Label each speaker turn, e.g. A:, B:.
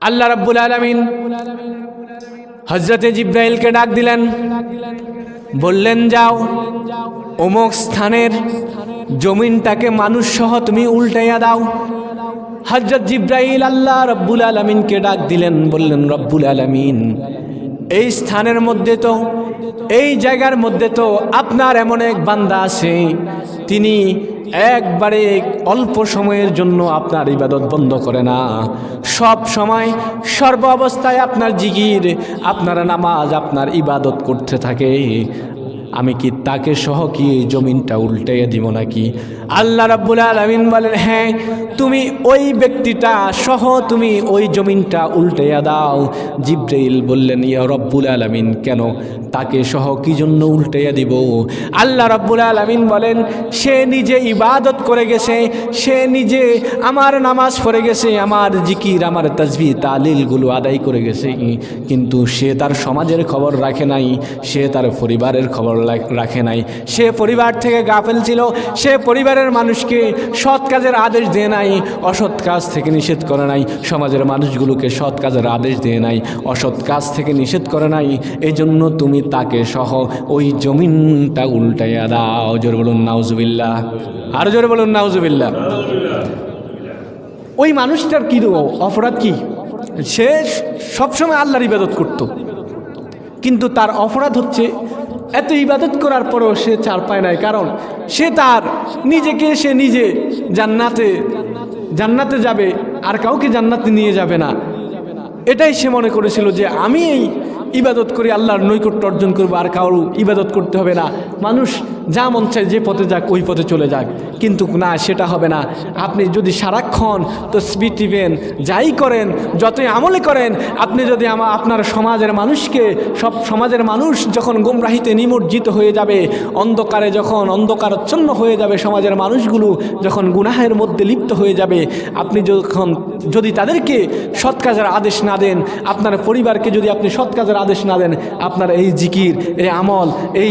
A: আল্লাহ রাব্বুল আলামিন হযরতে জিব্রাইলকে ডাক দিলেন, বললেন যাও অমুক স্থানের জমিনটাকে মানুষ সহ তুমি উল্টাইয়া দাও। হযরত জিব্রাইল আল্লাহ রাব্বুল আলামিনকে ডাক দিলেন, বললেন রব্বুল আলামিন এই স্থানের মধ্যে তো, এই জায়গার মধ্যে তো আপনার এমন এক বান্দা আছে, তিনি একবারে অল্প সময়ের জন্য আপনার ইবাদত বন্ধ করে না, সব সময় সর্ব অবস্থায় আপনার জিকির, আপনার নামাজ, আপনার ইবাদত করতে থাকে। আমি কি তাকে সহ কি এই জমিনটা উল্টাইয়া দিব নাকি? আল্লাহ রাব্বুল আলামিন বলেন, হ্যাঁ তুমি ওই ব্যক্তিটা সহ তুমি ওই জমিনটা উল্টাইয়া দাও। জিব্রাইল বললেন, ইয়া রব্বুল আলামিন কেন, তাকে সহ কি জন্য উল্টাইয়া দিব? আল্লাহ রাব্বুল আলামিন বলেন, সে নিজে ইবাদত করে গেছে, সে নিজে আমার নামাজ পড়ে গেছে, আমার জিকির, আমার তাসবিহ তালিলগুলো আদায় করে গেছে, কিন্তু সে তার সমাজের খবর রাখে নাই, সে তার পরিবারের খবর রাখে নাই, সে পরিবার থেকে গাফেল ছিল, সে পরিবারের মানুষকে সৎ কাজের আদেশ দিয়ে নাই, অসৎ কাজ থেকে নিষেধ করে নাই, সমাজের মানুষগুলোকে সৎ কাজের আদেশ দিয়ে নাই, অসৎ কাজ থেকে নিষেধ করে নাই। এই জন্য তুমি তাকে সহ ওই জমিনটা উল্টাইয়া দাও। জোরে বলুন নাউজুবিল্লাহ, আরো জোরে বলুন নাউজুবিল্লাহ। ওই মানুষটার কি অপরাধ কি? সে সবসময় আল্লাহর ইবাদত করত, কিন্তু তার অপরাধ হচ্ছে এত ইবাদত করার পরেও সে ছাড় পায় নাই, কারণ সে তার নিজেকে, সে নিজে জান্নাতে যাবে আর কাউকে জান্নাতে নিয়ে যাবে না, এটাই সে মনে করেছিল যে আমি এই ইবাদত করি, আল্লাহর নৈকট্য অর্জন করবো, আর কারো ইবাদত করতে হবে না, মানুষ যা মন চায় যে পথে যাক ওই পথে চলে যাক। কিন্তু না, সেটা হবে না। আপনি যদি সারাক্ষণ তাসবিহ দিবেন, যাই করেন, যতই আমলে করেন, আপনি যদি আপনার সমাজের মানুষকে, সব সমাজের মানুষ যখন গুমরাহিতে নিমজ্জিত হয়ে যাবে, অন্ধকারে যখন অন্ধকারাচ্ছন্ন হয়ে যাবে, সমাজের মানুষগুলো যখন গুনাহের মধ্যে লিপ্ত হয়ে যাবে, আপনি যদি তাদেরকে সৎ কাজের আদেশ না দেন, আপনার পরিবারকে যদি আপনি সৎ কাজের আদেশ না দেন, আপনার এই জিকির, এই আমল, এই